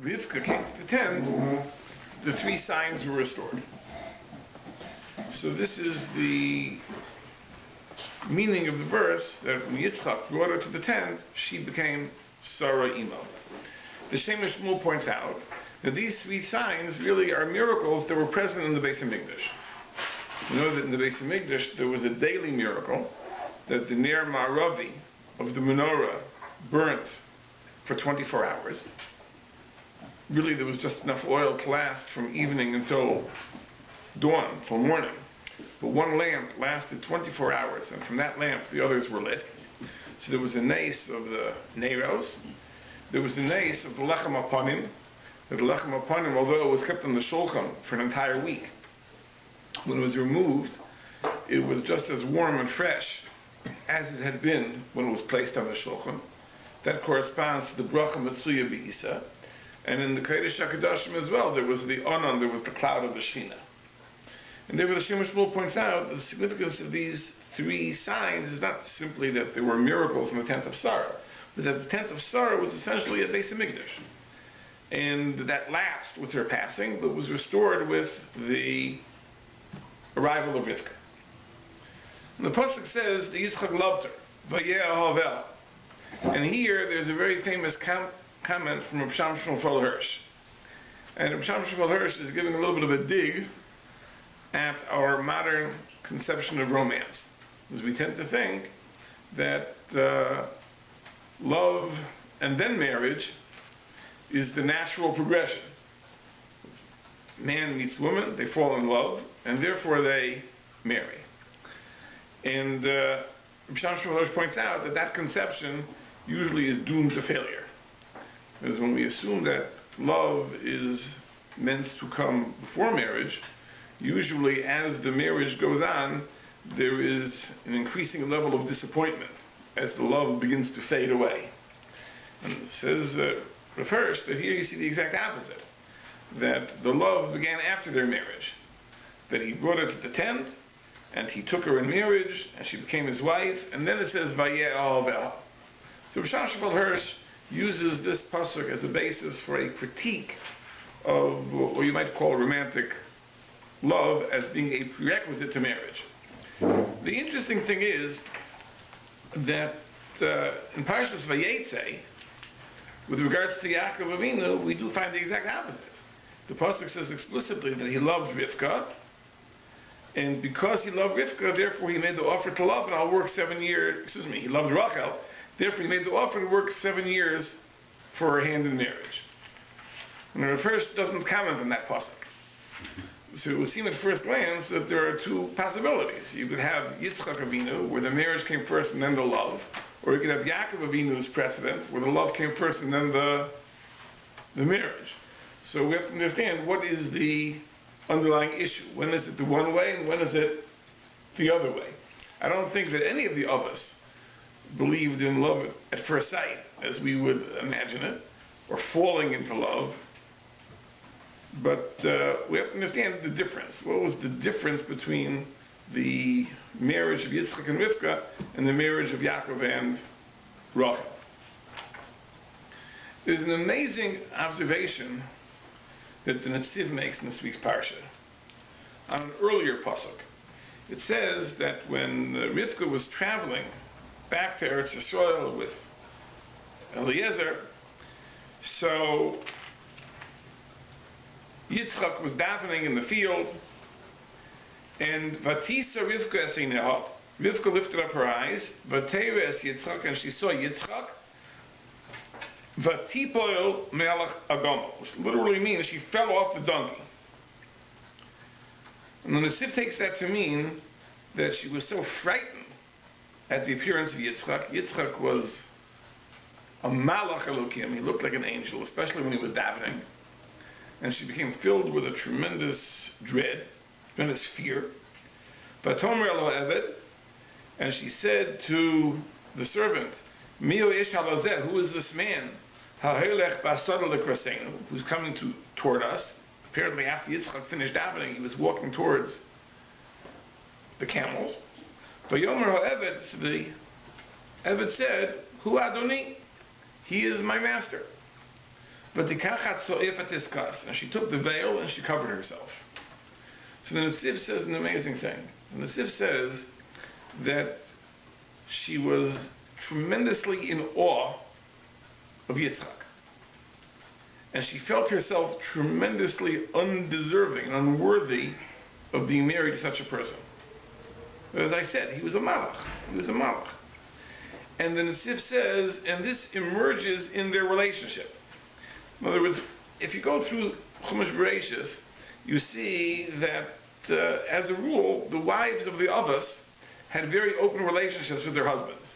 Rivka came to the tent, the three signs were restored. So this is the meaning of the verse, that when Yitzchak brought her to the tent, she became Sarah Imo. The Shemesh Shmuel points out that these three signs really are miracles that were present in the Beis HaMikdash. You know that in the Beis HaMikdash there was a daily miracle that the Ner Ma'aravi of the menorah burnt for 24 hours. Really there was just enough oil to last from evening until dawn, till morning. But one lamp lasted 24 hours, and from that lamp the others were lit. So there was a nace of the Neiros, there was a nace of the Lechem Apanim, that the Lechem Apanim, although it was kept on the Shulchan for an entire week, when it was removed, it was just as warm and fresh as it had been when it was placed on the Shulchan. That corresponds to the Bracha Metzuya B'Isa. And in the Kodesh HaKadoshim as well, there was the Onan, there was the cloud of the Shechina. And therefore the Shemesh Shmuel points out that the significance of these three signs is not simply that there were miracles in the tent of Sarah, but that the tent of Sarah was essentially a Beis HaMikdash. And that lapsed with her passing, but was restored with the arrival of Rivka. And the Pasuk says that Yitzchak loved her, Vayeh Ahavel. And here there's a very famous comment from Rabbi Shimshon Hirsch. And Rabbi Shimshon Hirsch is giving a little bit of a dig at our modern conception of romance. Because we tend to think that love and then marriage is the natural progression. Man meets woman, they fall in love, and therefore they marry. And Rabbi Shimshon Hirsch points out that that conception usually is doomed to failure. Because when we assume that love is meant to come before marriage, usually as the marriage goes on, there is an increasing level of disappointment as the love begins to fade away. And it says, refers that here you see the exact opposite, that the love began after their marriage, that he brought her to the tent, and he took her in marriage, and she became his wife, and then it says, Vayeh Ahavel. So Shimshon Hirsch uses this pasuk as a basis for a critique of what you might call romantic love as being a prerequisite to marriage. The interesting thing is that in Parshas Vayetze, with regards to Yaakov Avinu, we do find the exact opposite. The pasuk says explicitly that he loved Rivka, and because he loved Rivka, therefore he made the offer to love, and I'll work 7 years. He loved Rachel, therefore he made the offer to work 7 years for her hand in marriage. And the first doesn't comment on that pasuk. So it would seem at first glance that there are two possibilities. You could have Yitzchak Avinu, where the marriage came first and then the love, or you could have Yaakov Avinu's precedent, where the love came first and then the marriage. So we have to understand what is the underlying issue. When is it the one way and when is it the other way? I don't think that any of the of us believed in love at first sight, as we would imagine it, or falling into love. But we have to understand the difference. What was the difference between the marriage of Yitzchak and Rivka and the marriage of Yaakov and Rachel? There's an amazing observation that the Netziv makes in this week's parsha on an earlier pasuk. It says that when Rivka was traveling back to Eretz Yisrael with Eliezer, so Yitzchak was davening in the field, and Vatisa Rivka Esinehot. Rivka lifted up her eyes, Vatera es Yitzchak, and she saw Yitzchak. Vatipoil Melech Agamo, which literally means she fell off the donkey. And then the Sif takes that to mean that she was so frightened at the appearance of Yitzchak. Yitzchak was a Malach Elokim, he looked like an angel, especially when he was davening. And she became filled with a tremendous dread, tremendous fear. Vatomer Elo Eved, and she said to the servant, Mio Ish Halazeh, who is this man? Ha'helech Basada Lekrasenu, who's coming toward us. Apparently after Yitzchak finished davening, he was walking towards the camels. Vayomer Ha'eved, so the Eved said, Hu Adoni, he is my master. And she took the veil and she covered herself. So the Netziv says an amazing thing. The Netziv says that she was tremendously in awe of Yitzchak. And she felt herself tremendously undeserving and unworthy of being married to such a person. As I said, he was a malach. He was a malach. And the Netziv says, and this emerges in their relationship. In other words, if you go through Chumash Bereshis, you see that, as a rule, the wives of the Avos had very open relationships with their husbands.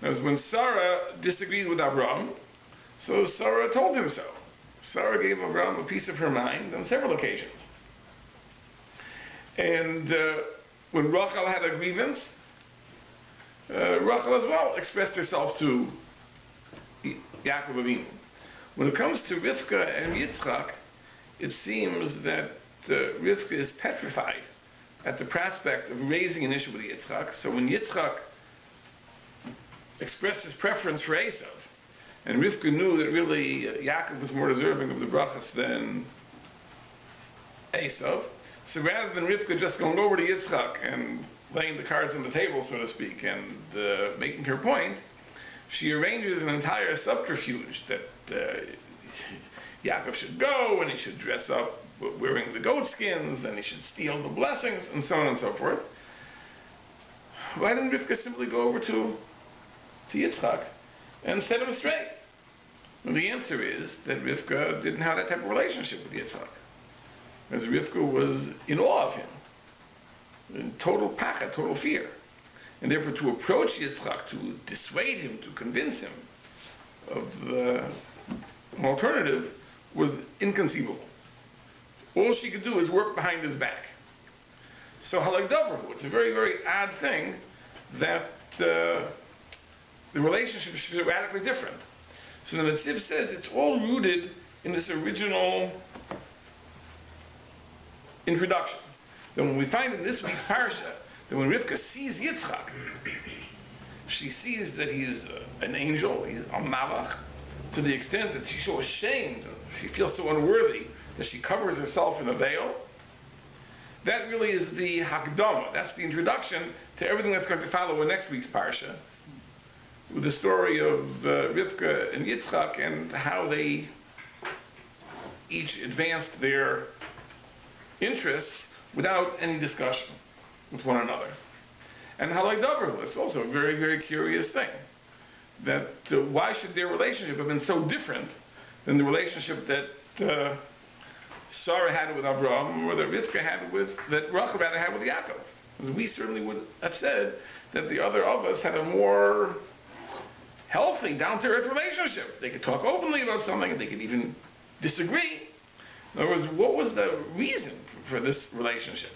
As when Sarah disagreed with Abraham, so Sarah told him so. Sarah gave Abraham a piece of her mind on several occasions. And when Rachel had a grievance, Rachel as well expressed herself to Yaakov Avinu. When it comes to Rivka and Yitzchak, it seems that Rivka is petrified at the prospect of raising an issue with Yitzchak. So when Yitzchak expressed his preference for Esav, and Rivka knew that really Yaakov was more deserving of the brachas than Esav, so rather than Rivka just going over to Yitzchak and laying the cards on the table, so to speak, and making her point, she arranges an entire subterfuge that Yaakov should go, and he should dress up wearing the goat skins, and he should steal the blessings, and so on and so forth. Why didn't Rivka simply go over to Yitzchak and set him straight? Well, the answer is that Rivka didn't have that type of relationship with Yitzchak, as Rivka was in awe of him, in total pachad, total fear. And therefore to approach Yitzchak, to dissuade him, to convince him of an alternative was inconceivable. All she could do is work behind his back. So halak davarhu, it's a very, very odd thing that the relationship should be radically different. So the Netziv says it's all rooted in this original introduction. Then when we find in this week's parsha that when Rivka sees Yitzchak, she sees that he's an angel, he's a malach, to the extent that she's so ashamed, she feels so unworthy that she covers herself in a veil. That really is the hakdama, that's the introduction to everything that's going to follow in next week's parsha, with the story of Rivka and Yitzchak and how they each advanced their interests without any discussion with one another. And halak davarhu, it's also a very, very curious thing. That why should their relationship have been so different than the relationship that Sarah had with Abraham, or that Rivka had that Rachel rather had with Yaakov? Because we certainly would have said that the other of us had a more healthy, down-to-earth relationship. They could talk openly about something, they could even disagree. In other words, what was the reason for this relationship?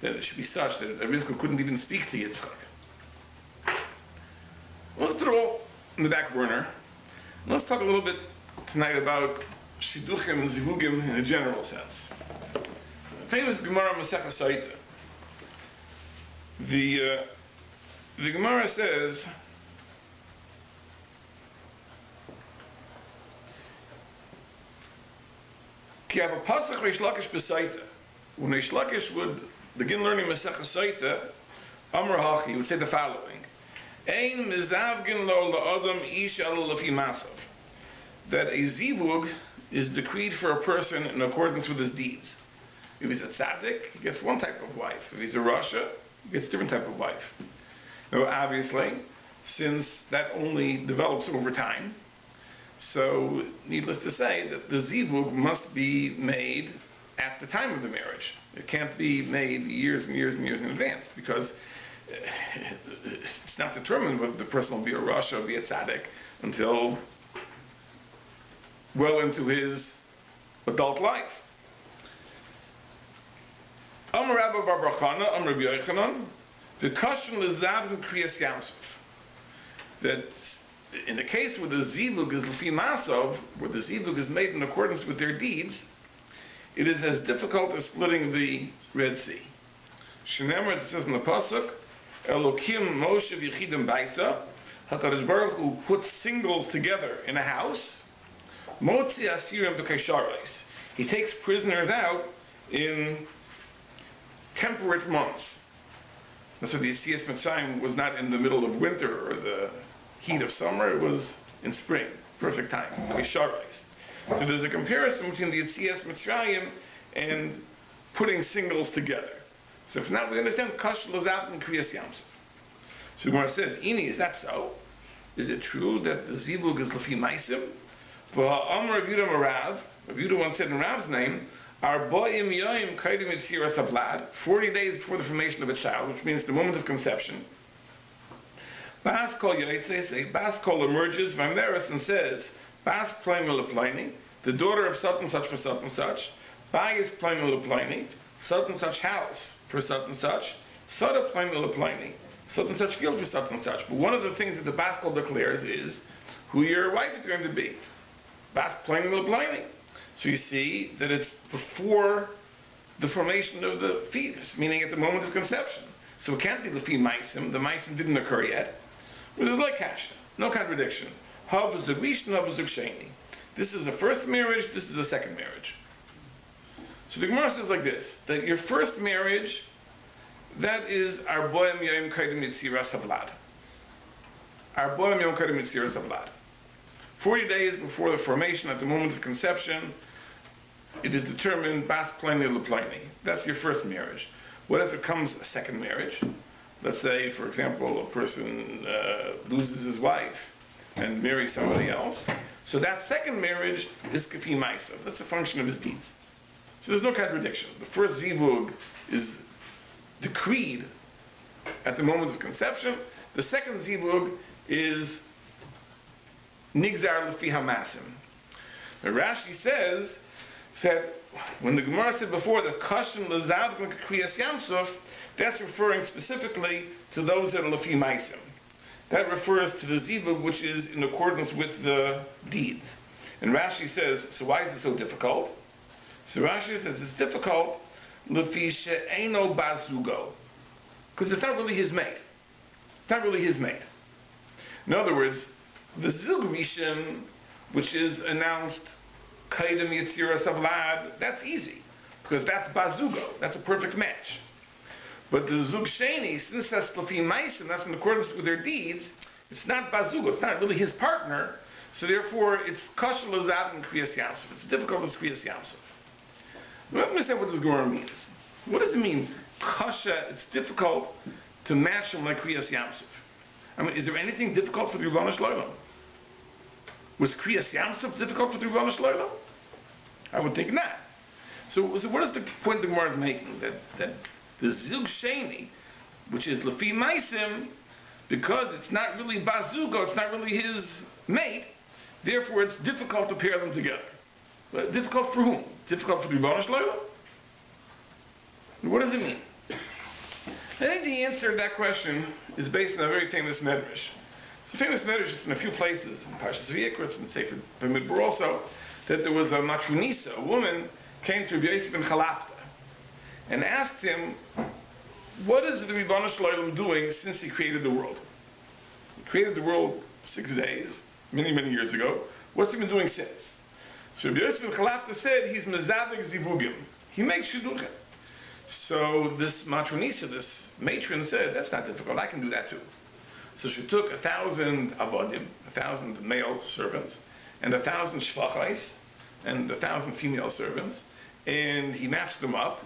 That it should be such that Rivka couldn't even speak to Yitzchak. Let's put it all in the back burner. Let's talk a little bit tonight about Shidduchim and Zivugim in a general sense. Famous Gemara Masechah Saita. The Gemara says, Ki have a pasach Reish Lakish b'Saita. When Reish Lakish would begin learning Masechah Saita, Amar Hachi, he would say the following: Ein mizavgin lo la'adam ish el lefi masav. That a zivug is decreed for a person in accordance with his deeds. If he's a tzaddik, he gets one type of wife. If he's a rasha, he gets a different type of wife. Now, obviously, since that only develops over time, so needless to say that the zivug must be made at the time of the marriage. It can't be made years and years and years in advance, because it's not determined whether the person will be a rasha or be a tzaddik until well into his adult life. Amar Rabbi Bar Chana, Amar Rabbi Yochanan, the question lezavim kriyas yamsuf. That in the case where the zivug is lefi masav, where the zivug is made in accordance with their deeds, it is as difficult as splitting the Red Sea. Shenemar, it says in the pasuk, Elokim Moshe v'yichidim baisa, HaKadosh Baruch Hu puts singles together in a house, Motzi asirim b'kaisharos. He takes prisoners out in temperate months. That's why the Yetzias Mitzrayim was not in the middle of winter or the heat of summer. It was in spring, perfect time. Kaisharos. So there's a comparison between the Yetzias Mitzrayim and putting singles together. So if not, we understand Kashal is out in Kriyas Yamsuf. So Gemara says, Ini, is that so? Is it true that the Zibug is Lefi Maisim? Amar Rav Yehuda Marav, Rav Yehuda once said in Rav's name, Arboim Yoim Kaidim Yitziras Havlad, 40 days before the formation of a child, which means the moment of conception. Bas Kol Yoitzes, a Bas Kol emerges, Vameres, and says, Bas Ploimel Leplaining, the daughter of such and such for such and such, Bayis Ploimel Leplaining, such and such house for such and such, Sada Ploimel Leplaining, such and such field for such and such. But one of the things that the Bas Kol declares is who your wife is going to be. Bas Ploimel Leplaining. So you see that it's before the formation of the fetus, meaning at the moment of conception. So it can't be the Maisim. The Maisim didn't occur yet. But there's like Kasha, no contradiction. This is the first marriage, this is the second marriage. So the Gemara says like this, that your first marriage, that is Arboim Yom Kaidim Yitziras Havlad. Arboim Yom Kaidim Yitziras Havlad. 40 days before the formation, at the moment of conception, it is determined Bas Pliny Lepliny. That's your first marriage. What if it comes a second marriage? Let's say, for example, a person loses his wife and marries somebody else. So that second marriage is Kafi Maisa. That's a function of his deeds. So there's no contradiction. The first Zivug is decreed at the moment of conception. The second Zivug is Nigzar Lefi Hamasim. Rashi says that when the Gemara said before that Kashan Lazav Kriyas Yamsuf, that's referring specifically to those that are Lefi Maisim. That refers to the Zivug which is in accordance with the deeds. And Rashi says, so why is it so difficult? So Rashi says it's difficult Lefi She'eno Bazugo, because it's not really his mate. It's not really his mate. In other words, the Zug Rishon, which is announced Kaidem Yitziras Havlad, that's easy, because that's Bazugo, that's a perfect match. But the Zug Sheni, since that's Lefi Maisim, that's in accordance with their deeds, it's not Bazugo, it's not really his partner, so therefore it's Kashal Lazat and Kriyas Yamsuf. It's difficult as Kriyas Yamsuf. Let me say what this Gemara means. What does it mean? Kasha, it's difficult to match him like Kriyas Yamsuf. I mean, is there anything difficult for the Rebbeinu Shlomo? Was Kriyas Yamsuf difficult for the Rebbeinu Shlomo? I would think not. So what is the point the Gemara is making? That the Zug Sheni, which is Lefi Maisim, because it's not really Bazugo, it's not really his mate, therefore it's difficult to pair them together. But difficult for whom? Difficult for the Rebbeinu Shlomo? What does it mean? I think the answer to that question is based on a very famous medrash. It's a famous medrash. It's in a few places, in Parshas Vayikra, it's in Sefer Bamidbar also, that there was a matronisa, a woman, came to Rabbi Yosef ben Chalafta and asked him, what is the Rebbeinu Shlomo doing since he created the world? He created the world 6 days, many, many years ago. What's he been doing since? So Rabbi Yosef ben Chalafta said he's mezavik zivugim. He makes shidduchim. So this matronisa, this matron said, that's not difficult, I can do that too. So she took 1,000 avodim, 1,000 male servants, and 1,000 shvachais, and 1,000 female servants, and he matched them up.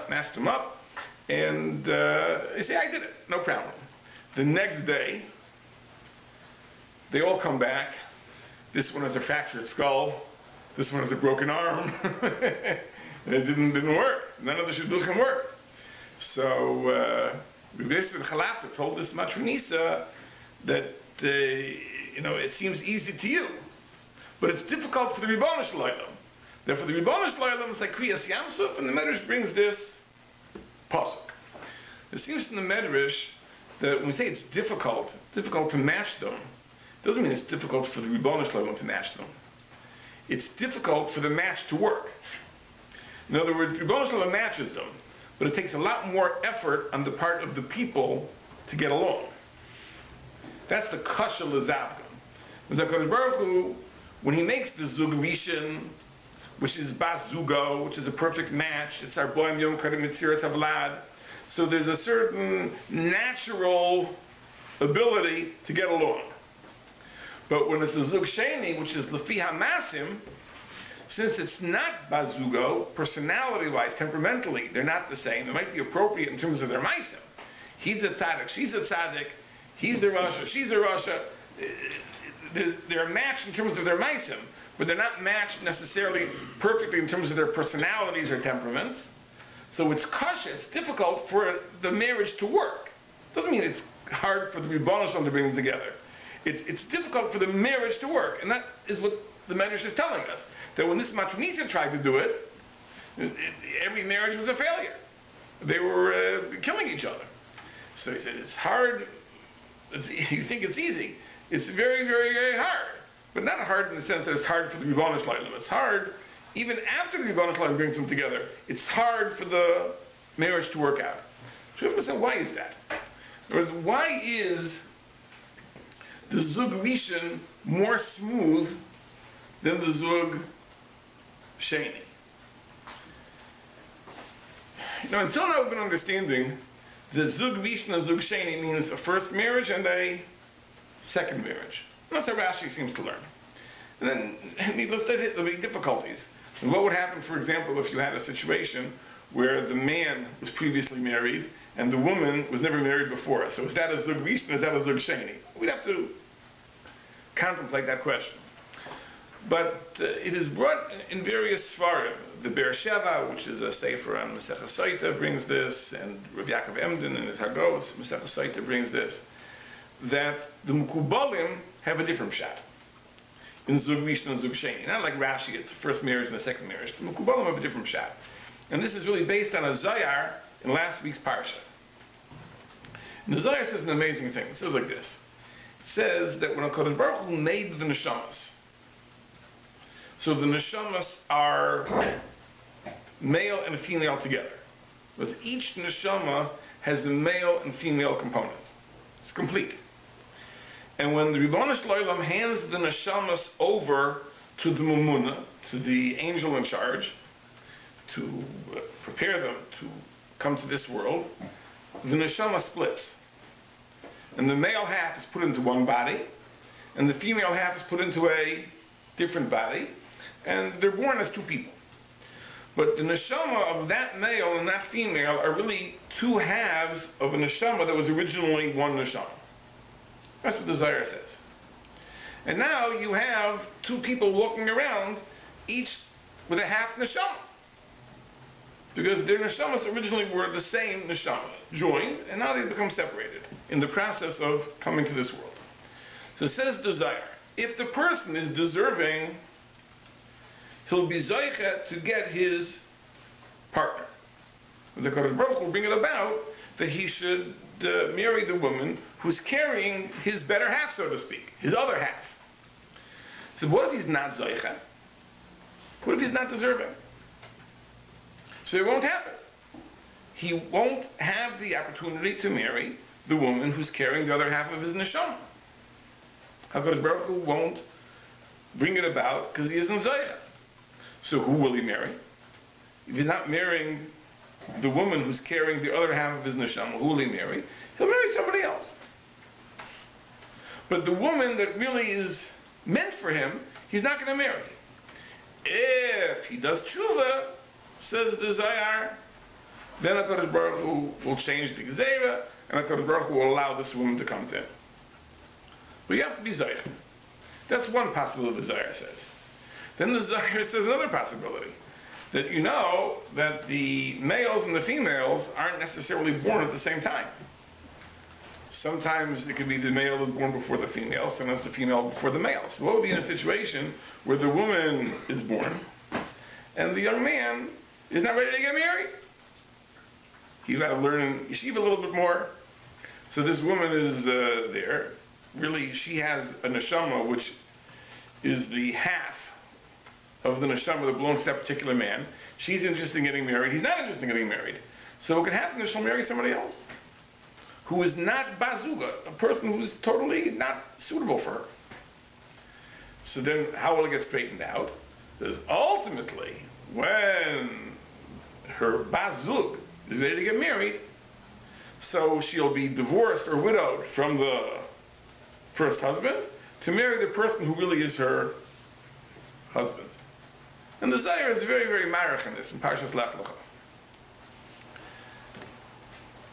Matched them up, and they say, I did it, no problem. The next day, they all come back. This one has a fractured skull, this one has a broken arm. It didn't work. None of the shidduchim worked. So Rabbi Eliezer Breitowitz told this matronisa that it seems easy to you, but it's difficult for the Ribono Shel Olam. Therefore, the Ribono Shel Olam is like Kriyas Yamsuf, and the Medrash brings this pasuk. It seems in the Medrash that when we say it's difficult to match them, it doesn't mean it's difficult for the Ribono Shel Olam to match them. It's difficult for the match to work. In other words, the Rebbeinu Shlomo matches them, but it takes a lot more effort on the part of the people to get along. That's the kasha l'zavka. The HaKadosh Baruch Hu, when he makes the Zug Rishon, which is Bas Zugo, which is a perfect match, it's our Boim Yom Kadim Mitziras Havlad, so there's a certain natural ability to get along. But when it's a Zug Sheni, which is Lefi HaMasim, since it's not Bazugo, personality-wise, temperamentally, they're not the same. It might be appropriate in terms of their Maisim. He's a tzaddik, she's a tzaddik, he's a Rasha, she's a Rasha. They're matched in terms of their Maisim, but they're not matched necessarily perfectly in terms of their personalities or temperaments. So it's kasha, it's difficult for the marriage to work. Doesn't mean it's hard for the Rebbeinu Shalom to bring them together. It's difficult for the marriage to work, and that is what the Medrash is telling us. That when this Matronisa tried to do it, every marriage was a failure. They were killing each other. So he said, it's hard. You think it's easy. It's very, very, very hard. But not hard in the sense that it's hard for the Rebbeinu Shalom. It's hard, even after the Rebbeinu Shalom brings them together, it's hard for the marriage to work out. So you have to say, why is that? In other words, why is the Zug Rishon more smooth than the Zug Sheni? Until now we've been understanding that Zug Rishon and Zug Sheni means a first marriage and a second marriage. That's how Rashi seems to learn. And then, needless to say, there'll be difficulties. And what would happen, for example, if you had a situation where the man was previously married and the woman was never married before? So is that a Zug Rishon or is that a Zug Sheni? We'd have to contemplate that question. But it is brought in various svarim. The Bereshis, which is a sefer on Masechah Soita, brings this, and Rabbi Yaakov Emden in his Hagos, Masechah Soita, brings this, that the Mukubalim have a different shot in Zug Rishon and Zug Sheni. Not like Rashi, it's the first marriage and the second marriage. The Mukubalim have a different shot. And this is really based on a Zayar in last week's Parsha. And the Zayar says an amazing thing. It says like this. It says that when HaKadosh Baruch Hu made the Neshamas, so the Neshamas are male and female together. Because each Neshama has a male and female component. It's complete. And when the Rebbeinu Shalom hands the Neshamas over to the Mumuna, to the angel in charge, to prepare them to come to this world, the Neshama splits. And the male half is put into one body, and the female half is put into a different body, and they're born as two people. But the neshama of that male and that female are really two halves of a neshama that was originally one neshama. That's what the Zohar says. And now you have two people walking around, each with a half neshama. Because their neshamas originally were the same neshama, joined, and now they've become separated in the process of coming to this world. So it says the Zohar, if the person is deserving, he'll be zoicha to get his partner. The HaKadosh Baruch Hu will bring it about that he should marry the woman who's carrying his better half, so to speak, his other half. So what if he's not zoicha? What if he's not deserving? So it won't happen. He won't have the opportunity to marry the woman who's carrying the other half of his neshama. HaKadosh Baruch Hu won't bring it about because he isn't zoicha. So who will he marry? If he's not marrying the woman who's carrying the other half of his neshama, who will he marry? He'll marry somebody else. But the woman that really is meant for him, he's not going to marry. If he does tshuva, says the Zayar, then HaKadosh Baruch Hu will change the Gezerah, and HaKadosh Baruch Hu will allow this woman to come to him. But you have to be Zayach. That's one possibility the Zayar says. Then the Zayar says another possibility, that you know that the males and the females aren't necessarily born at the same time. Sometimes it could be the male is born before the female, sometimes the female before the male. So what would be in a situation where the woman is born and the young man is not ready to get married? He's got to learn in Yeshiva a little bit more. So this woman is there. Really, she has a neshama which is the half of the neshama that belongs to that particular man. She's interested in getting married. He's not interested in getting married. So what could happen is she'll marry somebody else who is not bazuga, a person who's totally not suitable for her. So then how will it get straightened out? Because ultimately, when her Bazug is ready to get married, so she'll be divorced or widowed from the first husband to marry the person who really is her husband. And the Zohar is very, very marach in this, in Parshas Lech Lecha.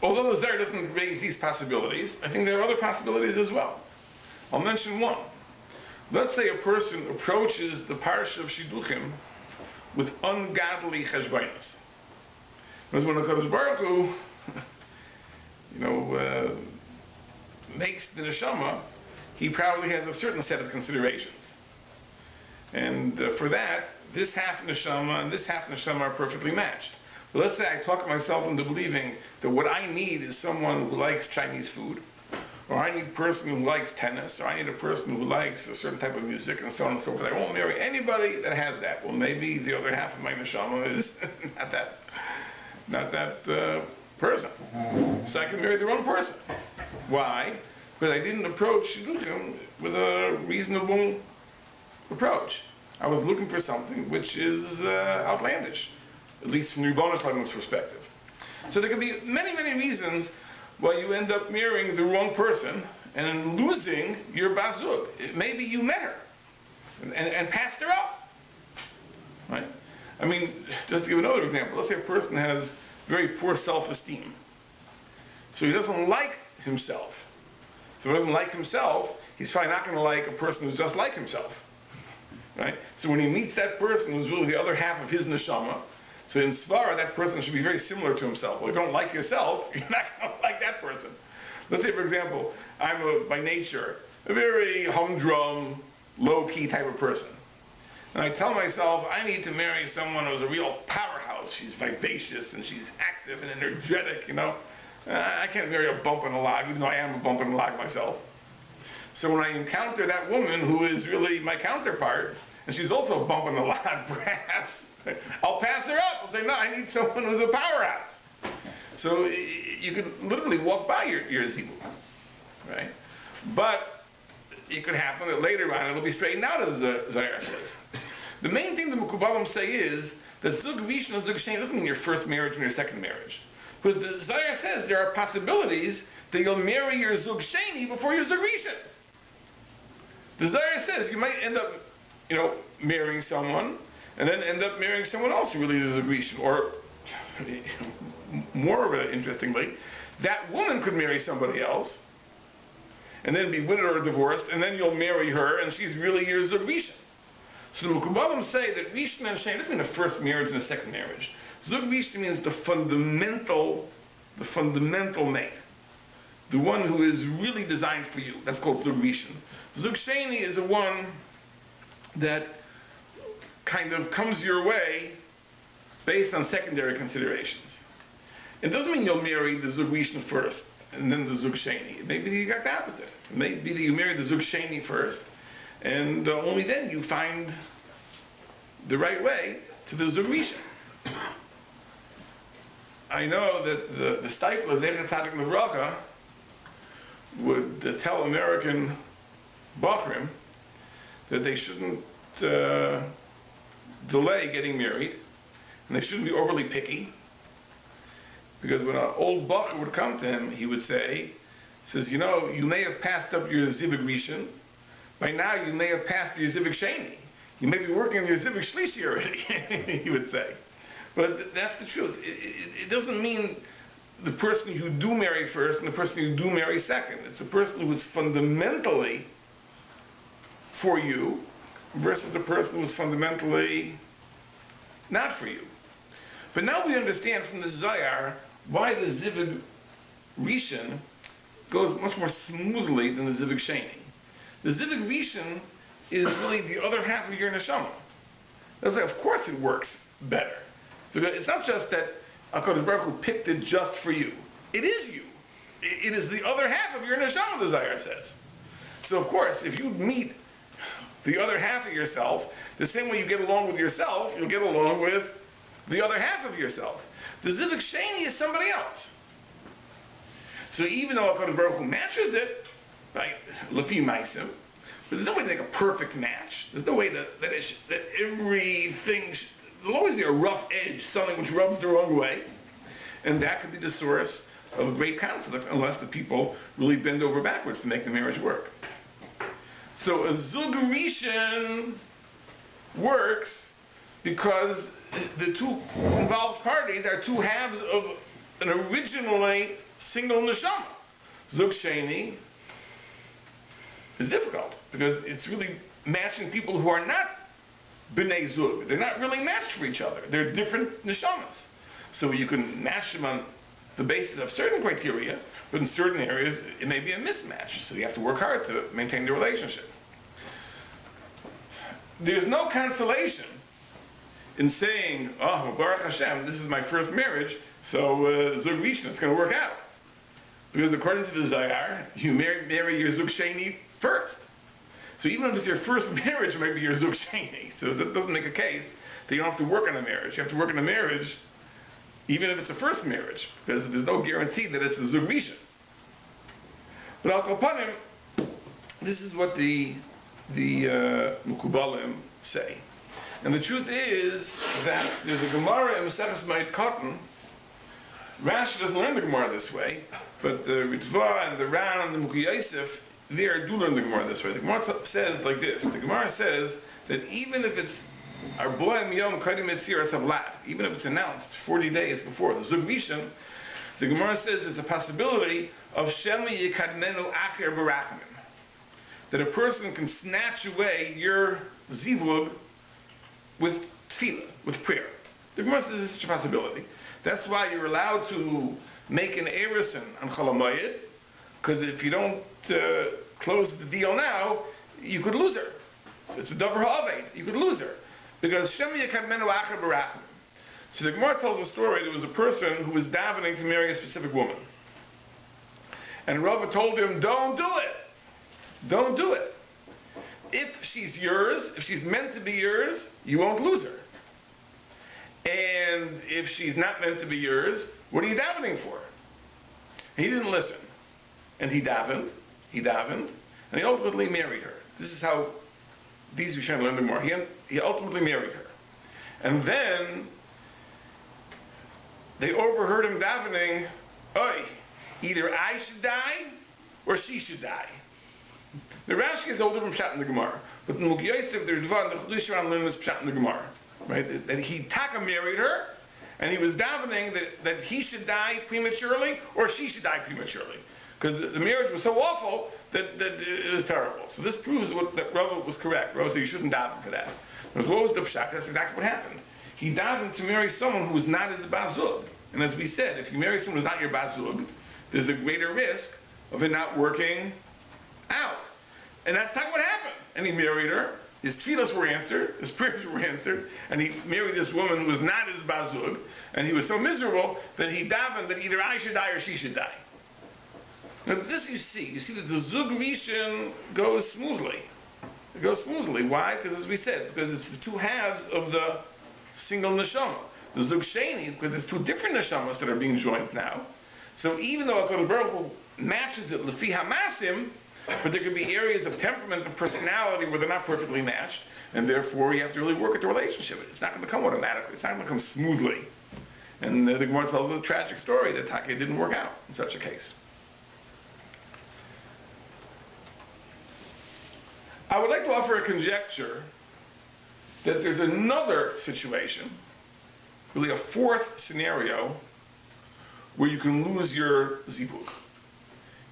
Although the Zohar doesn't raise these possibilities, I think there are other possibilities as well. I'll mention one. Let's say a person approaches the Parsha of Shidduchim with ungodly cheshbonos. Because when HaKadosh Baruch Hu, makes the neshama, he probably has a certain set of considerations. And for that, this half neshama and this half neshama are perfectly matched. But let's say I talk myself into believing that what I need is someone who likes Chinese food, or I need a person who likes tennis, or I need a person who likes a certain type of music, and so on and so forth. I won't marry anybody that has that. Well, maybe the other half of my neshama is not that person. So I can marry the wrong person. Why? Because I didn't approach Shidduchim with a reasonable approach. I was looking for something which is outlandish, at least from Rebbeinu Shalom's perspective. So there can be many, many reasons why you end up marrying the wrong person and losing your bazug. Maybe you met her and passed her up. Right? I mean, just to give another example, let's say a person has very poor self-esteem. So he doesn't like himself. So if he doesn't like himself, he's probably not going to like a person who's just like himself. Right? So when he meets that person who's really the other half of his neshama, so in Svara, that person should be very similar to himself. Well, if you don't like yourself, you're not going to like that person. Let's say, for example, I'm by nature a very humdrum, low-key type of person. And I tell myself, I need to marry someone who's a real powerhouse. She's vivacious and she's active and energetic, I can't marry a bump in the log, even though I am a bump in the log myself. So when I encounter that woman who is really my counterpart, and she's also a bump in the log, perhaps, I'll pass her up. I'll say, no, I need someone who's a powerhouse. So you could literally walk by your zibur, right? But it could happen that later on it'll be straightened out, as the Zohar says. The main thing the Mekubalim say is that Zug Rishon and Zug Sheni doesn't mean your first marriage and your second marriage. Because the Zohar says there are possibilities that you'll marry your Zug Sheni before your Zug Rishon. The Zohar says you might end up, marrying someone and then end up marrying someone else who really is a Grecian. Or, more interestingly, that woman could marry somebody else and then be widowed or divorced, and then you'll marry her and she's really your Zug Rishon. So the Mekubalim say that Rishon and Sheni doesn't mean the first marriage and the second marriage. Zug Rishon means the fundamental mate. The one who is really designed for you. That's called Zug Rishon. Zug Sheni is the one that kind of comes your way based on secondary considerations. It doesn't mean you'll marry the Zug Rishon first and then the Zug Sheni. Maybe you got the opposite. Maybe you marry the Zug Sheni first, and only then you find the right way to the Zug Rishon. I know that the Stipler, Zecher Tzadik Livracha, would tell American Bachrim that they shouldn't delay getting married, and they shouldn't be overly picky, because when an old Bachar would come to him, he would say, you may have passed up your Zivig Rishon, by now you may have passed your Zivig Sheni. You may be working on your Zivig Shlishi already, he would say. But that's the truth. It doesn't mean the person you do marry first and the person you do marry second. It's a person who is fundamentally for you versus the person who is fundamentally not for you. But now we understand from the Zohar why the Zivig Rishon goes much more smoothly than the Zivig Sheni. The Zivig Rishon is really the other half of your neshama. That's why, of course, it works better. Because it's not just that HaKadosh Baruch Hu picked it just for you. It is you. It is the other half of your neshama, the Zohar says. So, of course, if you meet the other half of yourself, the same way you get along with yourself, you'll get along with the other half of yourself. The Zivig Sheni is somebody else. So even though HaKadosh Baruch Hu matches it, right, Lefi Maisim, But there's no way to make a perfect match. There's no way that everything, there'll always be a rough edge, something which rubs the wrong way. And that could be the source of great conflict unless the people really bend over backwards to make the marriage work. So a zug rishon works because the two involved parties are two halves of an originally single neshama. Zug sheni is difficult because it's really matching people who are not b'nei zug. They're not really matched for each other. They're different neshamas. So you can match them on the basis of certain criteria, but in certain areas it may be a mismatch. So you have to work hard to maintain the relationship. There's no consolation in saying, oh, Baruch Hashem, this is my first marriage, so Zug Rishon, it's going to work out. Because according to the Zayar, you marry your Zug Sheni first. So even if it's your first marriage, it might be your Zug Sheni. So that doesn't make a case that you don't have to work on a marriage. You have to work on a marriage even if it's a first marriage, because there's no guarantee that it's a Zug Rishon. But Al Kapanim, this is what the Mukubalim say. And the truth is that there's a Gemara in Maseches Ma'id Katan. Rashi doesn't learn the Gemara this way, but the Ritva and the Ran and the Muki Yosef, they do learn the Gemara this way. The Gemara says like this. The Gemara says that even if it's Arboim Yom Kadim Etzir Savlat, even if it's announced 40 days before the Zug Rishon, the Gemara says there's a possibility of Shemi Yikadmenu Acher Barachmim, that a person can snatch away your zivug with tefillah, with prayer. The Gemara says there's such a possibility. That's why you're allowed to make an erison on Chol HaMoed, because if you don't close the deal now, you could lose her. So it's a davar ha'aved. You could lose her. Because Shemi Yekadmenu Acher Barachmim. So the Gemara tells a story. There was a person who was davening to marry a specific woman. And Rava told him, don't do it. Don't do it. If she's yours, if she's meant to be yours, you won't lose her. And if she's not meant to be yours, what are you davening for? And he didn't listen. And he davened, and he ultimately married her. This is how these Rishonim learn the more. He ultimately married her. And then they overheard him davening, Oy, either I should die or she should die. The Rashi is a whole different pshat in the Gemara. But the Muki Yosef, the Ritva, and the Chiddushei learn this pshat in the Gemara. Right? That he taka married her, and he was davening that he should die prematurely or she should die prematurely. Because the marriage was so awful that it was terrible. So this proves that Rava was correct. Rava said you shouldn't daven for that. But what was the pshat? That's exactly what happened. He davened to marry someone who was not his bazug. And as we said, if you marry someone who's not your bazug, there's a greater risk of it not working out. And that's not what happened. And he married her. His tefillos were answered, his prayers were answered, and he married this woman who was not his bazug, and he was so miserable that he davened that either I should die or she should die. Now this you see that the Zug Rishon goes smoothly. It goes smoothly. Why? Because as we said, because it's the two halves of the single neshama. The Zug Sheni, because it's two different neshamas that are being joined now. So even though HaKadosh Baruch Hu matches it lefi hamasim, but there could be areas of temperament and personality where they're not perfectly matched, and therefore you have to really work at the relationship. It's not going to come automatically. It's not going to come smoothly. And the Gemara tells a tragic story that Taka didn't work out in such a case. I would like to offer a conjecture that there's another situation, really a fourth scenario, where you can lose your zivug.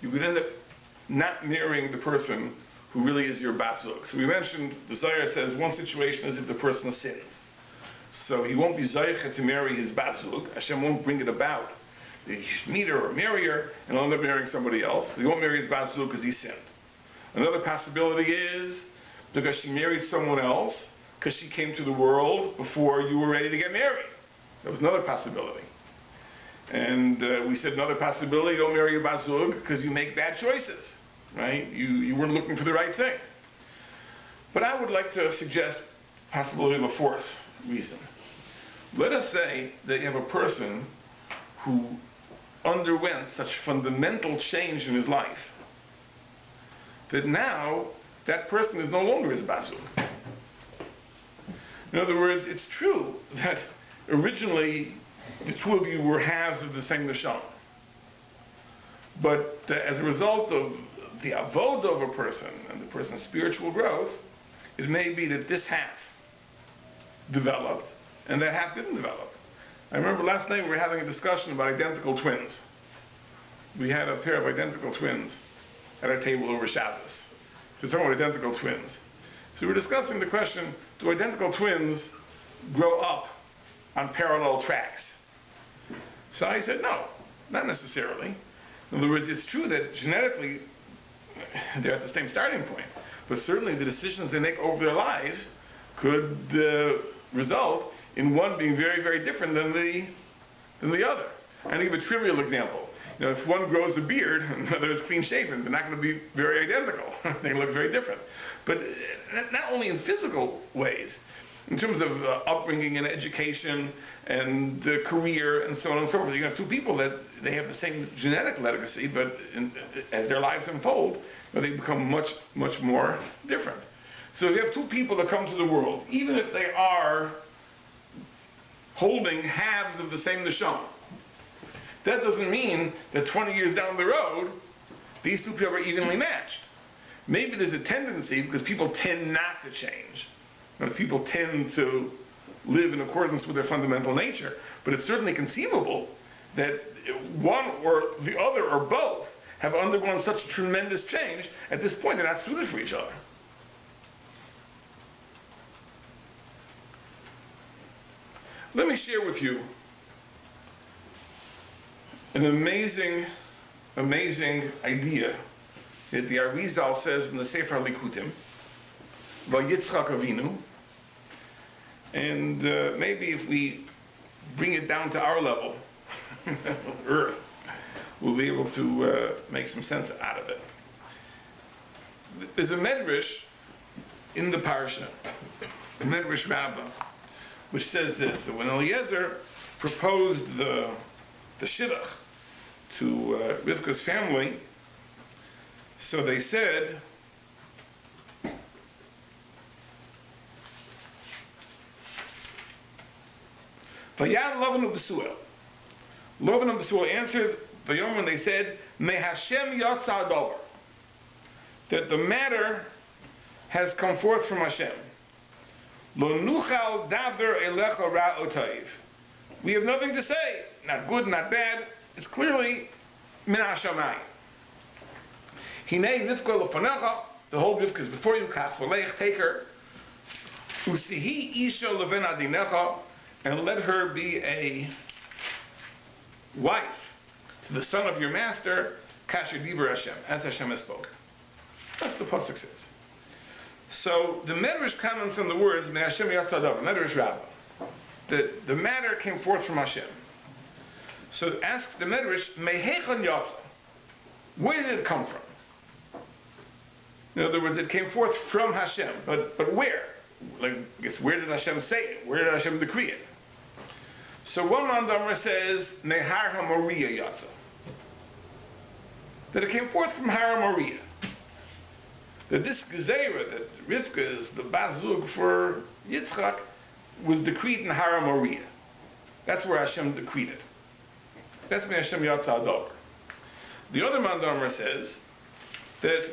You could end up not marrying the person who really is your bazug. So we mentioned, the Zohar says one situation is if the person sins. So he won't be zoiche to marry his bazug. Hashem won't bring it about. He should meet her or marry her, and he'll end up marrying somebody else. He won't marry his bazug because he sinned. Another possibility is because she married someone else, because she came to the world before you were ready to get married. That was another possibility. And we said another possibility, don't marry your bazug because you make bad choices, right? You weren't looking for the right thing. But I would like to suggest possibility of a fourth reason. Let us say that you have a person who underwent such fundamental change in his life that now that person is no longer his Basug. In other words, it's true that originally the two of you were halves of the same neshama. But as a result of the avodah of a person and the person's spiritual growth, it may be that this half developed and that half didn't develop. I remember last night we were having a discussion about identical twins. We had a pair of identical twins at our table over Shabbos. So we're talking about identical twins. So we were discussing the question, do identical twins grow up on parallel tracks? So I said, no, not necessarily. In other words, it's true that genetically they're at the same starting point, but certainly the decisions they make over their lives could result in one being very, very different than the other. I give a trivial example. If one grows a beard and the other is clean shaven, they're not going to be very identical. They're going to look very different. But not only in physical ways, in terms of upbringing and education and career and so on and so forth. You have two people that they have the same genetic legacy, but as their lives unfold, they become much, much more different. So you have two people that come to the world, even if they are holding halves of the same neshama. That doesn't mean that 20 years down the road, these two people are evenly matched. Maybe there's a tendency, because people tend not to change. People tend to live in accordance with their fundamental nature. But it's certainly conceivable that one or the other or both have undergone such a tremendous change, at this point they're not suited for each other. Let me share with you an amazing idea that the Arizal says in the Sefer Likutim, about Yitzchak Avinu, and maybe if we bring it down to our level, Earth, we'll be able to make some sense out of it. There's a medrash in the parsha, a medrash rabbah, which says this: that when Eliezer proposed the shidduch to Rivka's family, so they said, Vayan Lovenu B'Suel. Lovenu B'Suel answered Vayom when they said, Me Hashem Yotza Dover, that the matter has come forth from Hashem. Lo Nuchal Daber Elecha Ra Otayv. We have nothing to say, not good, not bad. It's clearly Min Hashamayim. Hinei Rivka Lefanecha, the whole Rivka is before you. Kach V'leich, take her. Usihi Isha Leven Adinecha, and let her be a wife to the son of your master, Kasher Diber Hashem, as Hashem has spoken. That's what the pasuk says. So the Medrash comments on the words Me Hashem Yatzadav, Medrash Rabbah, that the matter came forth from Hashem. So asks the Medrash, Mehechan Yatza, where did it come from? In other words, it came forth from Hashem, but where? Like, I guess, where did Hashem say it? Where did Hashem decree it? So one Mandamar says, Nehar HaMoriah Yatza, that it came forth from Har HaMoriah. That this Gezerah, that Rivka is the Bazug for Yitzchak, was decreed in Har HaMoriah. That's where Hashem decreed it. That's when Hashem Yatza Adover. The other Mandamar says that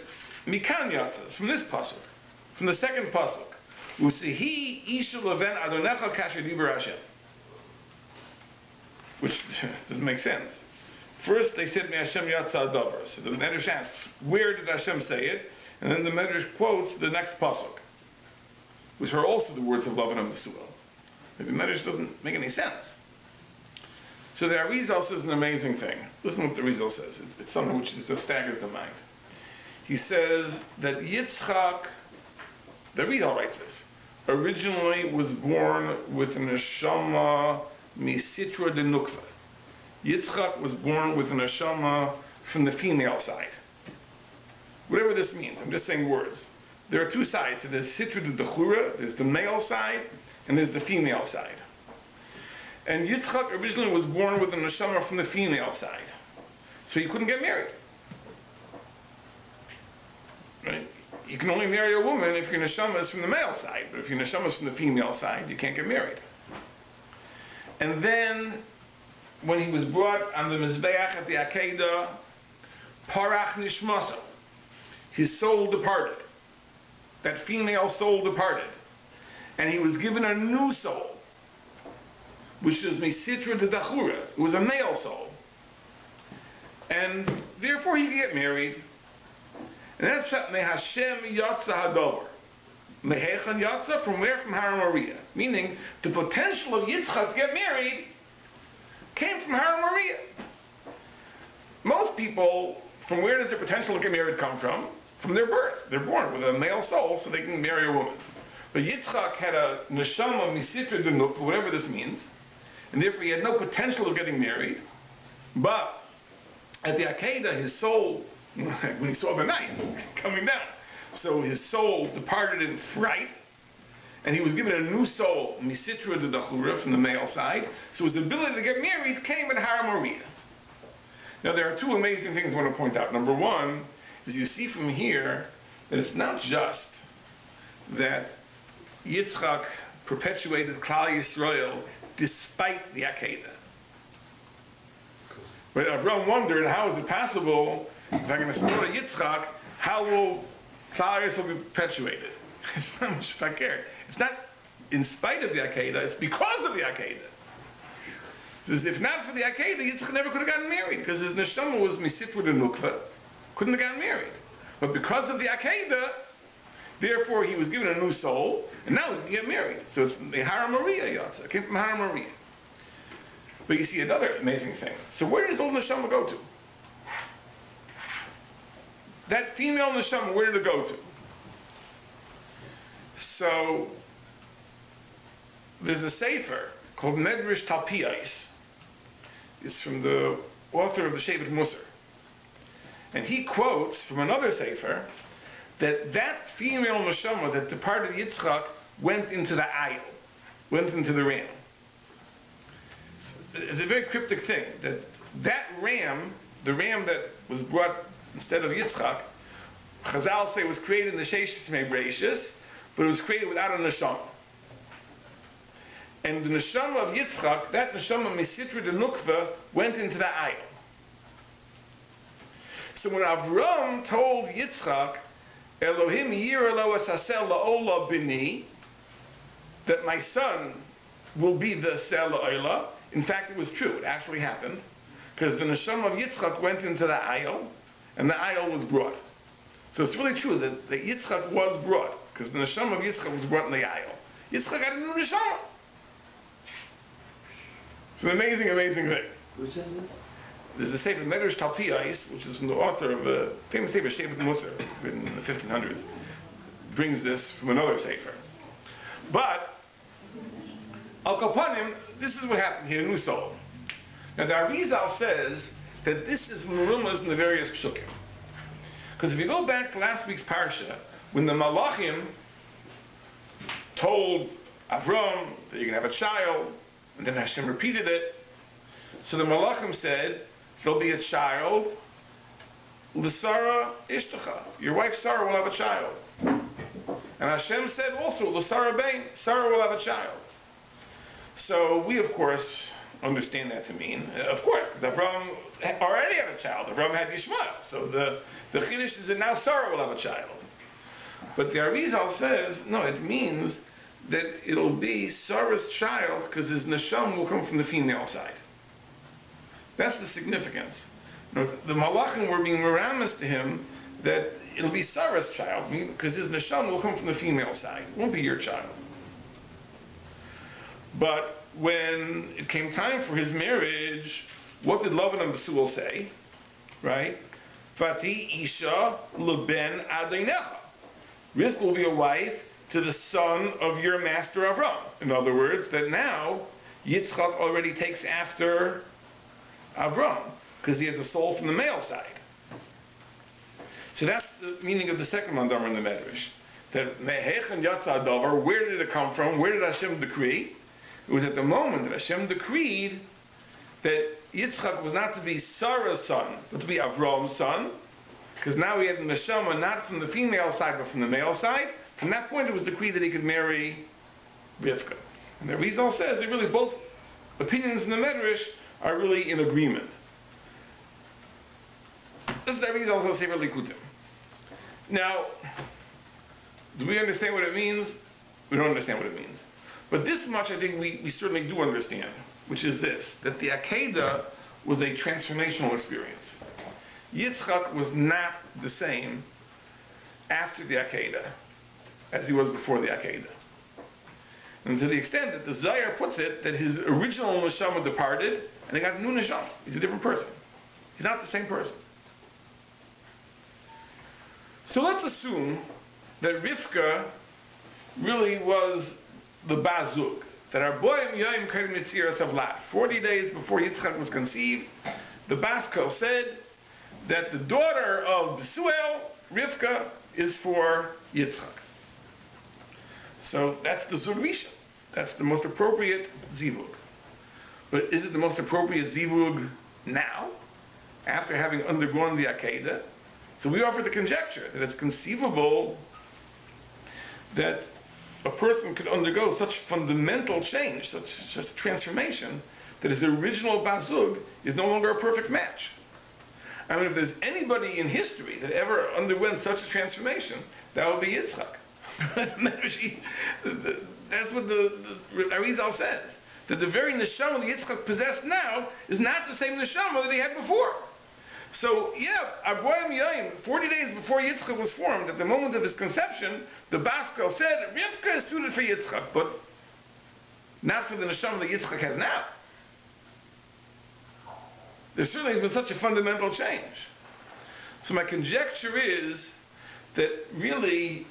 Mikan Yatza, from this pasuk, from the second pasuk, Usihi Isha Leven Adonecha Kasher Diber Hashem, which doesn't make sense. First they said Me Hashem Yatza Adover. So the Medrash asks, where did Hashem say it? And then the Medrash quotes the next pasuk, which are also the words of Lavan and Besuel. The Medrash doesn't make any sense. So the Arizal says an amazing thing. Listen to what the Arizal says. It's something which just staggers the mind. He says that Yitzchak, the Arizal writes this, originally was born with an neshama misitra de nukva. Yitzchak was born with an neshama from the female side. Whatever this means, I'm just saying words. There are two sides. So there's sitra de dechura, there's the male side, and there's the female side. And Yitzchak originally was born with a neshama from the female side. So he couldn't get married. Right? you can only marry a woman if your neshama is from the male side, but if your neshama is from the female side, you can't get married. And then, when he was brought on the Mizbeach at the Akedah, Parach Nishmasa, his soul departed. That female soul departed. And he was given a new soul, which is Misitra de Dachura. It was a male soul. And therefore he could get married. And that's Mehashem Yatza Hadover. Mehechan Yatza, from where? From Har Moriah. Meaning, the potential of Yitzchak to get married came from Har Moriah. Most people, from where does their potential to get married come from? From their birth. They're born with a male soul, so they can marry a woman. But Yitzchak had a neshama misitra denuk, whatever this means, and therefore he had no potential of getting married. But at the Akedah, his soul, when he saw the knife coming down, so his soul departed in fright, and he was given a new soul, misitra de dachura, from the male side. So his ability to get married came at Har Moriah. Now there are two amazing things I want to point out. Number one is you see from here that it's not just that Yitzchak perpetuated Klal Yisrael despite the Akedah. But Avram wondered, how is it possible, if I'm going to support Yitzchak, how will Klal Yisrael be perpetuated? It's not much fakir. It's not in spite of the Akedah, it's because of the Akedah. If not for the Akedah, Yitzchak never could have gotten married, because his neshama was misitra de nukva, couldn't have gotten married. But because of the Akedah, therefore he was given a new soul, and now he can get married. So it's the Har Moriah Yatza. It came from Har Moriah. But you see another amazing thing. So where does old neshama go to? That female neshama, where did it go to? So there's a sefer called Medrash Talpiyais. It's from the author of the Shevet Musar. And he quotes from another sefer that female neshama that departed Yitzchak went into the aisle, went into the ram. It's a very cryptic thing, that ram, the ram that was brought instead of Yitzchak, Chazal say was created in the Bereshis, but it was created without a neshama. And the neshama of Yitzchak, that neshama misitra de nukva, went into the aisle. So when Avram told Yitzchak, Elohim yir elo asasel la'ola bini, that my son will be the sel la'ola, in fact it was true, it actually happened, because the neshama of Yitzchak went into the aisle, and the aisle was brought. So it's really true that Yitzchak was brought, because the neshama of Yitzchak was brought in the aisle. Yitzchak got a new neshama. It's an amazing, amazing thing. Which is it? There's a sefer Medrash Talpiyais, which is from the author of a famous sefer Shevet Musar, written in the 1500s. Brings this from another sefer. But Al Kapanim, this is what happened here, new soul. Now the Arizal says that this is merumas in the various psukim. Because if you go back to last week's parsha, when the Malachim told Avram that you're going to have a child, and then Hashem repeated it, so the Malachim said, there'll be a child, L'Sara Ishtacha, your wife Sarah will have a child. And Hashem said also, L'Sara Bain, Sarah will have a child. So we, of course, understand that to mean, of course, because Avram already had a child. Avram had Yishmael. So the Chiddush is that now Sarah will have a child. But the Arizal says, no, it means that it'll be Sarah's child because his neshama will come from the female side. That's the significance. The Malachim were being meramis to him that it'll be Sarah's child because his neshama will come from the female side. It won't be your child. But when it came time for his marriage, what did Lavan and Bethuel say? Right? Vati Isha leben Adeinecha. Rivka will be a wife to the son of your master Avram. In other words, that now Yitzchak already takes after Avram because he has a soul from the male side. So that's the meaning of the second mandamar in the Medrash. That Mehechan Yatza Davar, where did it come from? Where did Hashem decree? It was at the moment that Hashem decreed that Yitzchak was not to be Sarah's son, but to be Avram's son. because now he had the neshama not from the female side but from the male side. From that point, it was decreed that he could marry Rivka. And the Rizal says that really both opinions in the Medrash are really in agreement. This is the Rizal also Sefer Likutim. Now, do we understand what it means? We don't understand what it means. But this much I think we certainly do understand, which is this, that the Akedah was a transformational experience. Yitzchak was not the same after the Akedah as he was before the Akedah. And to the extent that the Zohar puts it, that his original neshama departed, and he got a new neshama. He's a different person. He's not the same person. So let's assume that Rivka really was the Bazug, that our boy Yoim Karim Mitziras of Lat, 40 days before Yitzchak was conceived, the Baskel said that the daughter of Besuel, Rivka, is for Yitzchak. So that's the Zug Rishon. That's the most appropriate Zivug. But is it the most appropriate Zivug now, after having undergone the Akedah? So we offer the conjecture that it's conceivable that a person could undergo such fundamental change, such just transformation, that his original Bazug is no longer a perfect match. I mean, if there's anybody in history that ever underwent such a transformation, that would be Yitzchak. That's what the Arizal says. That the very neshama that Yitzchak possessed now is not the same neshama that he had before. So, Abraham Yaim, 40 days before Yitzchak was formed, at the moment of his conception, the Baskel said, Rivka is suited for Yitzchak, but not for the neshama that Yitzchak has now. There certainly has been such a fundamental change. So my conjecture is that really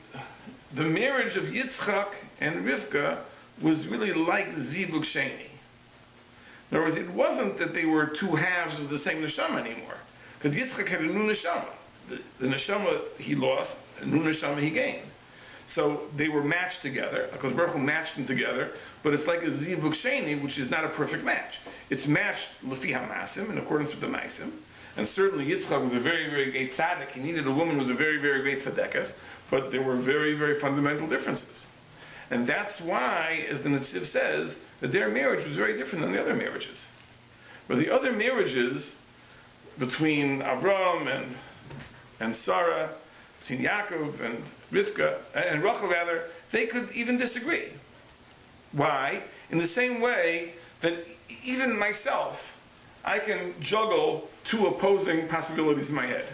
the marriage of Yitzchak and Rivka was really like Zivug Sheni. In other words, it wasn't that they were two halves of the same neshama anymore. Because Yitzchak had a new neshama. The neshama he lost, a new neshama he gained. So they were matched together. Because Baruch Hu matched them together. But it's like a Zivug Sheni, which is not a perfect match. It's matched Lefi HaMasim, in accordance with the Maisim. And certainly Yitzchak was a very, very great tzaddik. He needed a woman who was a very, very great tzaddikas. But there were very, very fundamental differences. And that's why, as the Netziv says, that their marriage was very different than the other marriages. But the other marriages between Avram and Sarah, between Yaakov and Rivka, and Rachel rather, they could even disagree. Why? In the same way that even myself, I can juggle two opposing possibilities in my head.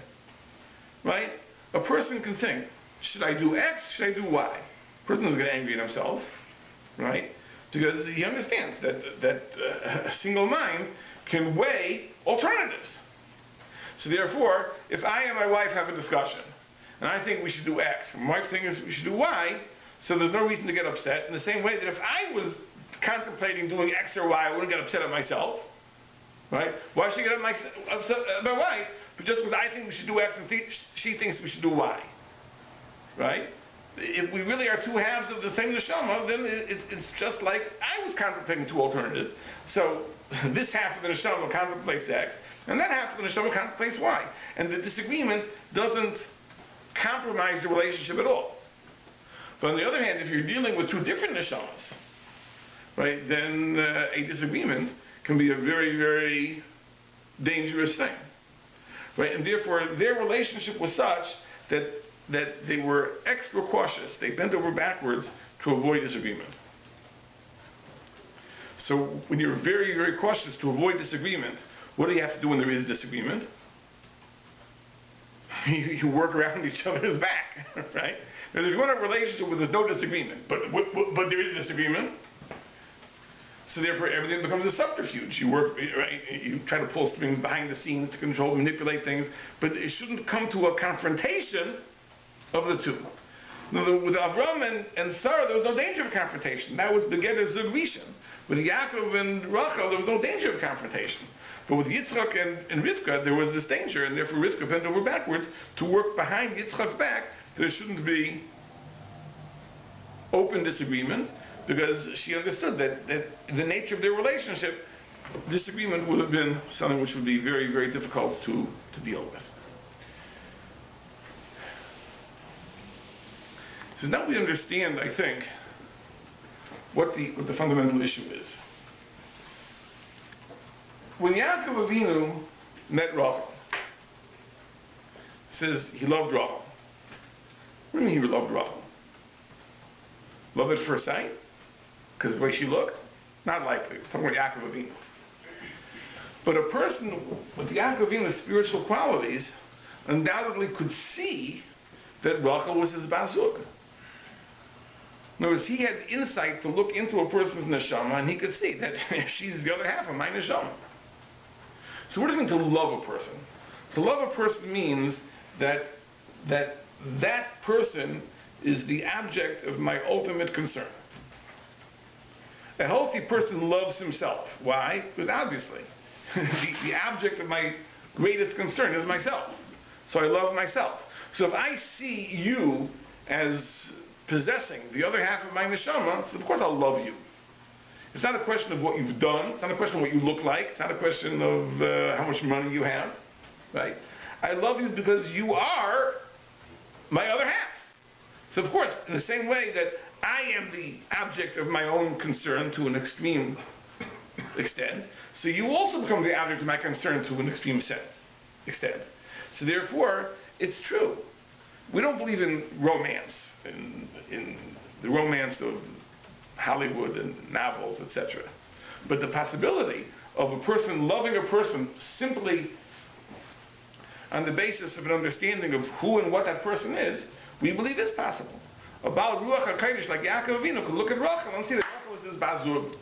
Right? A person can think, should I do X, should I do Y? A person is going to angry at himself, right? Because he understands that a single mind can weigh alternatives. So therefore, if I and my wife have a discussion, and I think we should do X, and my wife thinks we should do Y, so there's no reason to get upset, in the same way that if I was contemplating doing X or Y, I wouldn't get upset at myself, right? Why should I get upset at my wife? But just because I think we should do X and she thinks we should do Y, right? If we really are two halves of the same neshama, then it's just like I was contemplating two alternatives. So this half of the neshama contemplates X, and that half of the neshama contemplates Y. And the disagreement doesn't compromise the relationship at all. But on the other hand, if you're dealing with two different neshamas, right, then a disagreement can be a very, very dangerous thing. Right? And therefore, their relationship was such that they were extra cautious. They bent over backwards to avoid disagreement. So when you're very, very cautious to avoid disagreement, what do you have to do when there is disagreement? You work around each other's back, right? Because if you want a relationship where there's no disagreement, but there is disagreement, so therefore everything becomes a subterfuge. You work, right? You try to pull strings behind the scenes to control, manipulate things, but it shouldn't come to a confrontation of the two. Now, with Avram and Sarah, there was no danger of confrontation. That was Begeder Zug Rishon. With Yaakov and Rachel, there was no danger of confrontation. But with Yitzchak and Rivka, there was this danger, and therefore Rivka bent over backwards to work behind Yitzchak's back. There shouldn't be open disagreement, because she understood that the nature of their relationship, disagreement would have been something which would be very, very difficult to deal with. So now we understand, I think, what the fundamental issue is. When Yaakov Avinu met Rachel, it says he loved Rachel. What do you mean he loved Rachel? Love at first sight? Because the way she looked? Not likely. We're talking about Yaakov Avinu. But a person with Yaakov Avinu's spiritual qualities undoubtedly could see that Rachel was his bazug. In other words, he had insight to look into a person's neshama, and he could see that she's the other half of my neshama. So what does it mean to love a person? To love a person means that person is the object of my ultimate concern. A healthy person loves himself. Why? Because obviously, the object of my greatest concern is myself. So I love myself. So if I see you as possessing the other half of my neshama, of course I'll love you. It's not a question of what you've done. It's not a question of what you look like. It's not a question of how much money you have. Right? I love you because you are my other half. So of course, in the same way that I am the object of my own concern to an extreme extent, so you also become the object of my concern to an extreme extent. So therefore, it's true. We don't believe in romance, in the romance of Hollywood and novels, etc. But the possibility of a person loving a person simply on the basis of an understanding of who and what that person is, we believe is possible. A Baal Ruach HaKodesh like Yaakov Avinu could look at Rachel and see that Rachel is his bazug.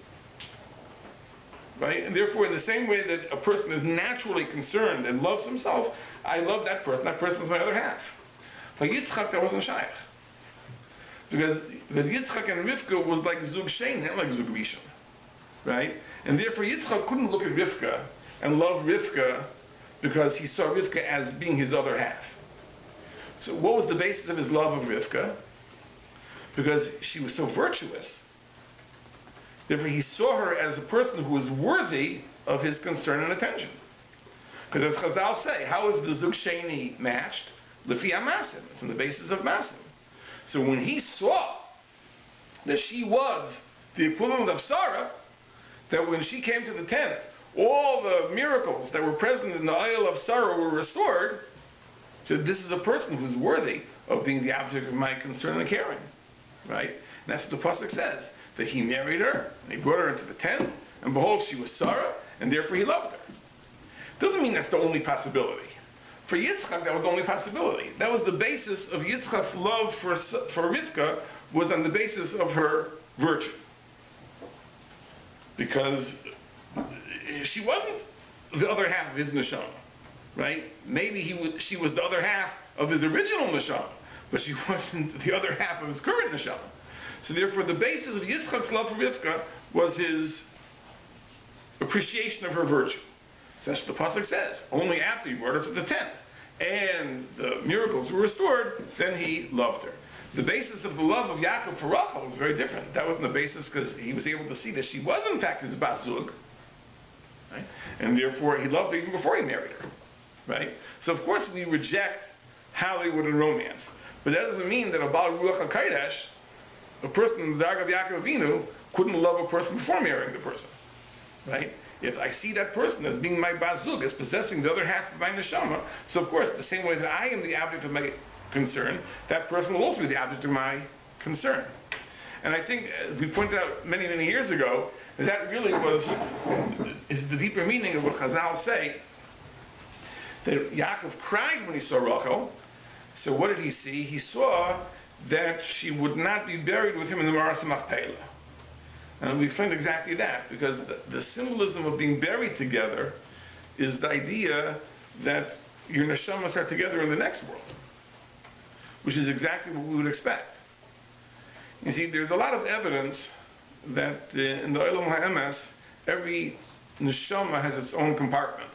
Right? And therefore, in the same way that a person is naturally concerned and loves himself, I love that person. That person is my other half. But Yitzchak, that wasn't shaykh. Because Yitzchak and Rivka was like Zug Shein, not like Zug Rishon. Right? And therefore, Yitzchak couldn't look at Rivka and love Rivka because he saw Rivka as being his other half. So what was the basis of his love of Rivka? Because she was so virtuous. Therefore, he saw her as a person who was worthy of his concern and attention. Because as Chazal say, how is the Zug Sheni matched? Lefi Amasim. It's on the basis of Masim. So when he saw that she was the equivalent of Sarah, that when she came to the tent, all the miracles that were present in the Isle of Sarah were restored, so this is a person who's worthy of being the object of my concern and caring. Right? And that's what the Pasuk says. That he married her, and he brought her into the tent, and behold, she was Sarah, and therefore he loved her. Doesn't mean that's the only possibility. For Yitzchak, that was the only possibility. That was the basis of Yitzchak's love for Rivka, was on the basis of her virtue. Because she wasn't the other half of his neshama, right? Maybe she was the other half of his original neshama, but she wasn't the other half of his current neshama. So therefore, the basis of Yitzchak's love for Rivka was his appreciation of her virtue. So that's what the Pasuk says. Only after he brought her to the tent and the miracles were restored, then he loved her. The basis of the love of Yaakov for Rachel was very different. That wasn't the basis because he was able to see that she was in fact his bazug, right? And therefore he loved her even before he married her, right? So of course we reject Hollywood and romance, but that doesn't mean that a Baal Ruach HaKodesh, a person in the dark of Yaakov Avinu, couldn't love a person before marrying the person, right? If I see that person as being my bazug, as possessing the other half of my neshama, so of course, the same way that I am the object of my concern, that person will also be the object of my concern. And I think, as we pointed out many, many years ago, that really is the deeper meaning of what Chazal say, that Yaakov cried when he saw Rachel. So what did he see? He saw that she would not be buried with him in the Maras Machpelah. And we explained exactly that, because the symbolism of being buried together is the idea that your neshamas are together in the next world, which is exactly what we would expect. You see, there's a lot of evidence that in the Olam HaEmes, every neshama has its own compartment.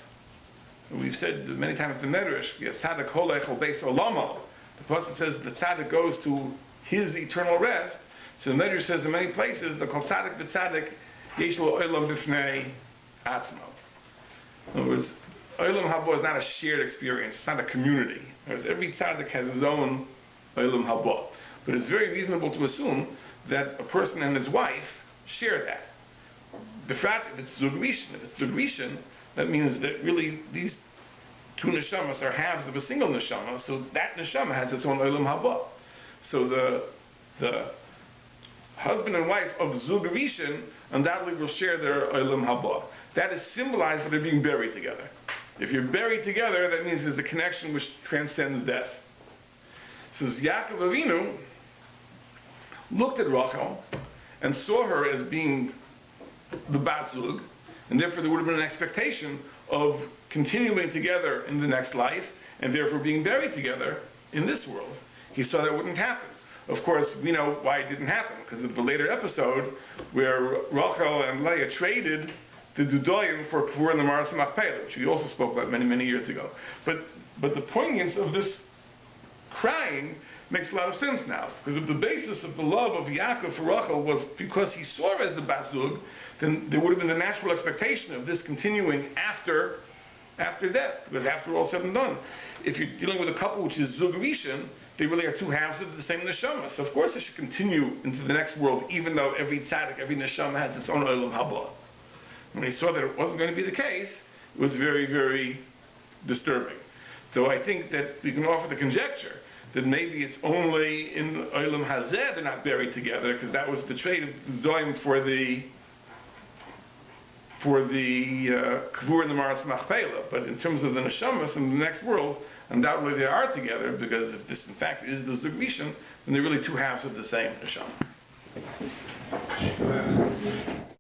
And we've said many times in the Medrash, Tzaddik holech al beis olamo. The Pasuk says the tzaddik goes to his eternal rest. So the Medrash says in many places, the kol tzaddik b'tzaddik yesh lo olam b'fnei atzmo. In other words, olam haba is not a shared experience. It's not a community. Every tzaddik has his own olam haba. But it's very reasonable to assume that a person and his wife share that. The fact that it's Zug Rishon, that means that really these two neshamas are halves of a single neshama, so that neshama has its own olam haba. So the husband and wife of Zug Rishon undoubtedly will share their olam haba. That is symbolized by their being buried together. If you're buried together, that means there's a connection which transcends death. So Yaakov Avinu looked at Rachel and saw her as being the bat zug, and therefore there would have been an expectation of continuing together in the next life, and therefore being buried together in this world. He saw that wouldn't happen. Of course, we know why it didn't happen, because of the later episode where Rachel and Leah traded the Dudoyim for Kavur and the Maras Machpelah, which we also spoke about many, many years ago. But the poignance of this crying makes a lot of sense now, because if the basis of the love of Yaakov for Rachel was because he saw her as the Basug, then there would have been the natural expectation of this continuing after death, because after all said and done, if you're dealing with a couple which is Zug Rishon, they really are two halves of the same neshama. So of course they should continue into the next world, even though every tzaddik, every neshama has its own olam haba. When he saw that it wasn't going to be the case, it was very, very disturbing. Though I think that we can offer the conjecture that maybe it's only in Olam Hazeh they're not buried together, because that was the trade of Zoyim for the Kavur and the Maras Machpelah. But in terms of the Neshamas in the next world, undoubtedly they are together, because if this in fact is the Zug Rishon, then they're really two halves of the same Neshama.